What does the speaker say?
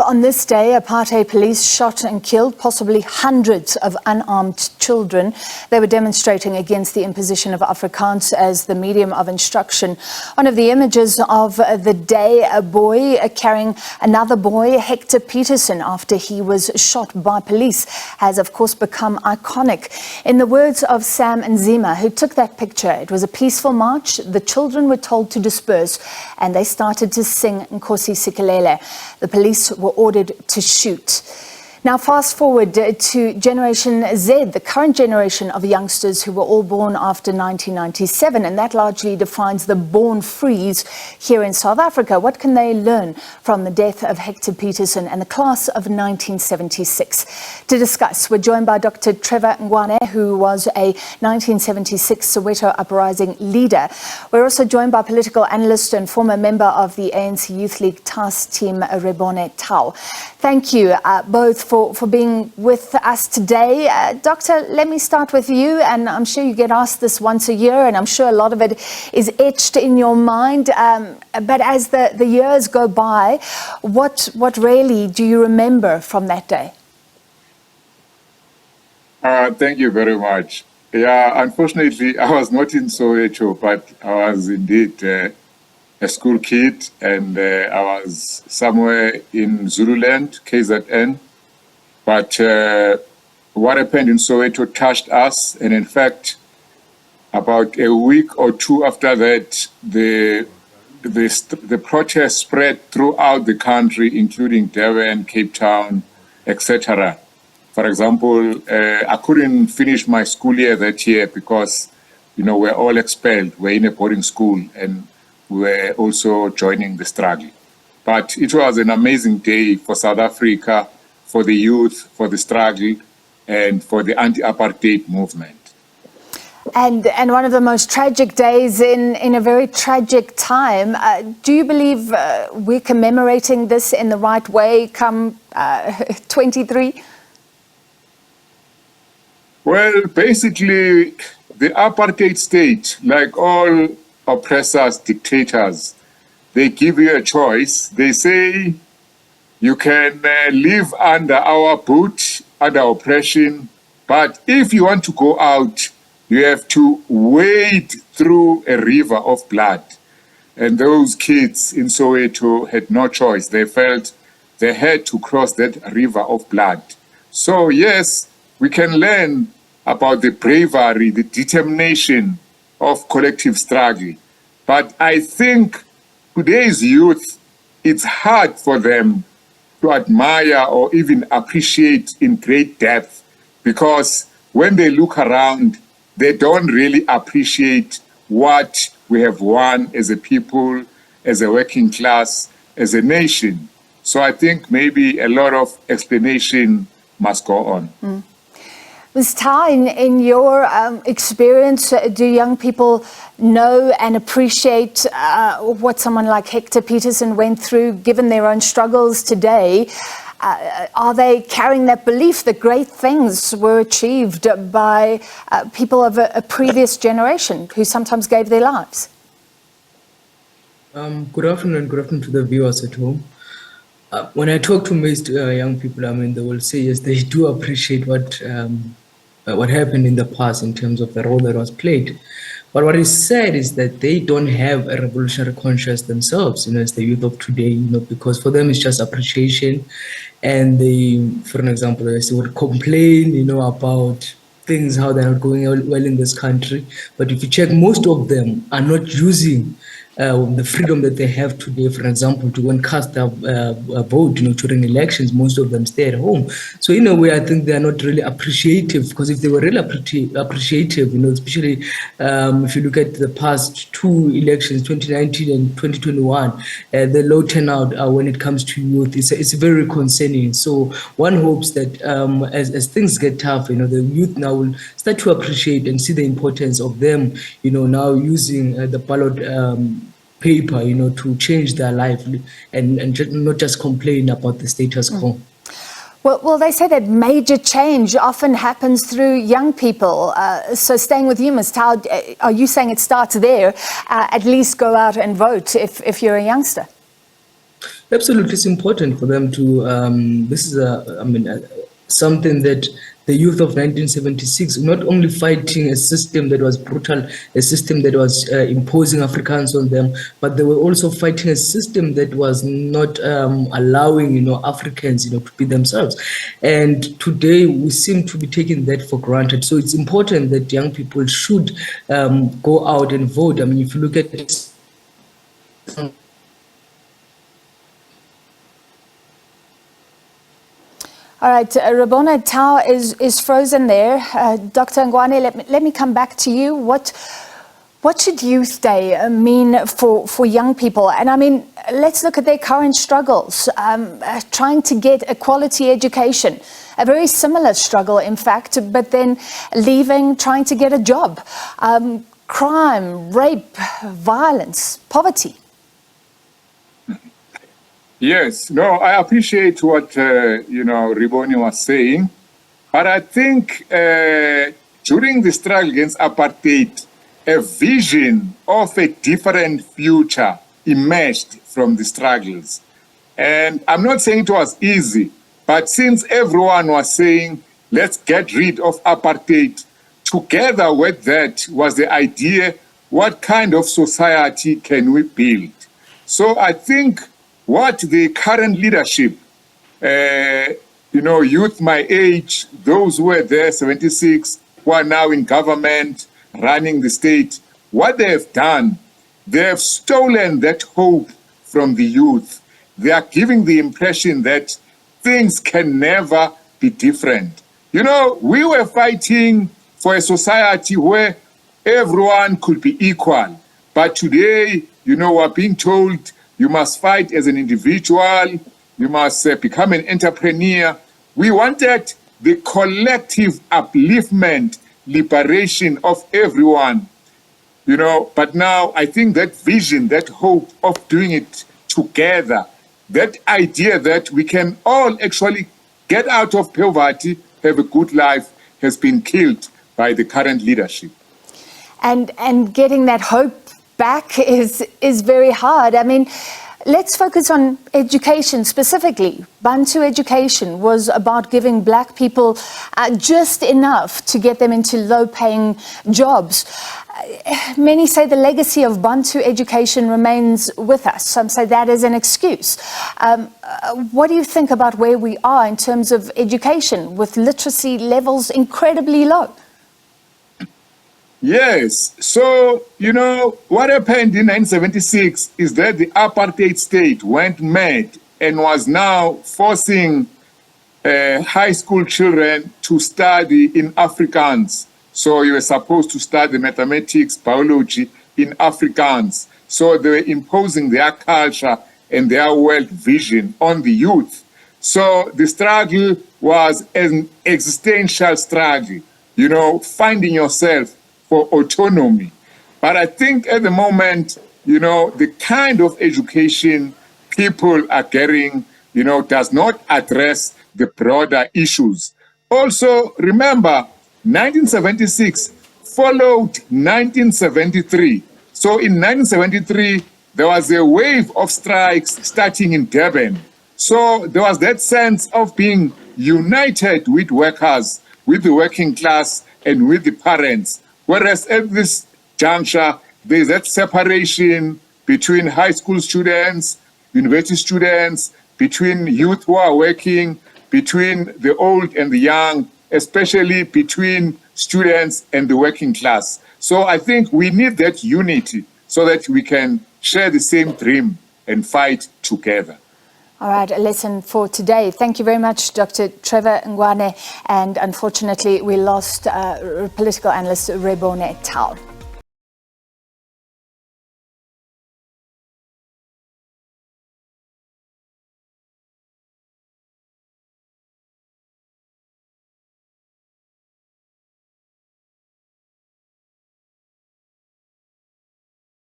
on this day, apartheid police shot and killed possibly hundreds of unarmed children. They were demonstrating against the imposition of Afrikaans as the medium of instruction. One of the images of the day, a boy carrying another boy, Hector Peterson, after he was shot by police, has of course become iconic. In the words of Sam Nzima, who took that picture, it was a peaceful march. The children were told to disperse and they started to sing Nkosi Sikelele. The police were ordered to shoot. Now fast forward to Generation Z, the current generation of youngsters who were all born after 1997, and that largely defines the born freeze here in South Africa. What can they learn from the death of Hector Peterson and the class of 1976? To discuss, we're joined by Dr Trevor Ngwane, who was a 1976 Soweto Uprising Leader. We're also joined by political analyst and former member of the ANC Task Team, Rebone Tau. Thank you both for being with us today. Doctor, let me start with you, and I'm sure you get asked this once a year, and I'm sure a lot of it is etched in your mind. But as the years go by, what really do you remember from that day? Thank you very much. Yeah, unfortunately, I was not in Soweto, but I was indeed a school kid, and I was somewhere in Zululand, KZN. But what happened in Soweto touched us, and in fact, about a week or two after that, the protest spread throughout the country, including Durban, Cape Town, etc. For example, I couldn't finish my school year that year because, we're all expelled. We're in a boarding school, and we're also joining the struggle. But it was an amazing day for South Africa, for the youth, for the struggle, and for the anti-apartheid movement. And one of the most tragic days in a very tragic time. Do you believe we're commemorating this in the right way come 23? Well, basically, the apartheid state, like all oppressors, dictators, they give you a choice. They say, you can live under our boot, under oppression, but if you want to go out, you have to wade through a river of blood. And those kids in Soweto had no choice. They felt they had to cross that river of blood. So yes, we can learn about the bravery, the determination of collective struggle. But I think today's youth, it's hard for them to admire or even appreciate in great depth, because when they look around, they don't really appreciate what we have won as a people, as a working class, as a nation. So I think maybe a lot of explanation must go on. Ms. Tau, in your experience, do young people know and appreciate what someone like Hector Peterson went through, given their own struggles today? Are they carrying that belief that great things were achieved by people of a previous generation who sometimes gave their lives? Good afternoon to the viewers at home. When I talk to most young people, they will say yes, they do appreciate what happened in the past in terms of the role that was played. But what is said is that they don't have a revolutionary conscience themselves, as the youth of today, because for them it's just appreciation. And they, for an example, they would complain, about things, how they're not going well in this country. But if you check, most of them are not using the freedom that they have today, for example, to go and cast a vote, during elections. Most of them stay at home. So in a way, I think they are not really appreciative, because if they were really appreciative, especially if you look at the past two elections, 2019 and 2021, the low turnout when it comes to youth, it's very concerning. So one hopes that as things get tough, the youth now will start to appreciate and see the importance of them, now using the ballot paper, to change their life and not just complain about the status quo. Well, they say that major change often happens through young people. So staying with you, Ms. Tau, are you saying it starts there? At least go out and vote if you're a youngster? Absolutely, it's important for them to. This is something that the youth of 1976 not only fighting a system that was brutal, a system that was imposing Afrikaans on them, but they were also fighting a system that was not allowing Africans to be themselves. And today we seem to be taking that for granted. So it's important that young people should go out and vote. I mean, if you look at it, all right, Rebone Tau is frozen there. Dr. Ngwane, let me come back to you. What should Youth Day mean for young people? And I mean, let's look at their current struggles, trying to get a quality education, a very similar struggle, in fact, but then leaving, trying to get a job, crime, rape, violence, poverty. Yes, no, I appreciate what, Rebone was saying. But I think during the struggle against apartheid, a vision of a different future emerged from the struggles. And I'm not saying it was easy, but since everyone was saying, let's get rid of apartheid, together with that was the idea, what kind of society can we build? So I think what the current leadership, youth my age, those who were there, 76, who are now in government, running the state, what they have done, they have stolen that hope from the youth. They are giving the impression that things can never be different. We were fighting for a society where everyone could be equal. But today, we're being told you must fight as an individual. You must become an entrepreneur. We wanted the collective upliftment, liberation of everyone, But now I think that vision, that hope of doing it together, that idea that we can all actually get out of poverty, have a good life, has been killed by the current leadership. And getting that hope back is very hard. I mean, let's focus on education specifically. Bantu education was about giving black people just enough to get them into low-paying jobs. Many say the legacy of Bantu education remains with us. Some say that is an excuse. What do you think about where we are in terms of education, with literacy levels incredibly low? Yes. So, what happened in 1976 is that the apartheid state went mad and was now forcing high school children to study in Afrikaans. So you were supposed to study mathematics, biology in Afrikaans. So they were imposing their culture and their world vision on the youth. So the struggle was an existential struggle, finding yourself for autonomy. But I think at the moment, the kind of education people are getting, does not address the broader issues. Also, remember, 1976 followed 1973. So in 1973, there was a wave of strikes starting in Durban. So there was that sense of being united with workers, with the working class, and with the parents. Whereas at this juncture, there's that separation between high school students, university students, between youth who are working, between the old and the young, especially between students and the working class. So I think we need that unity so that we can share the same dream and fight together. All right, a lesson for today. Thank you very much, Dr. Trevor Ngwane. And unfortunately, we lost political analyst Rebone Tau.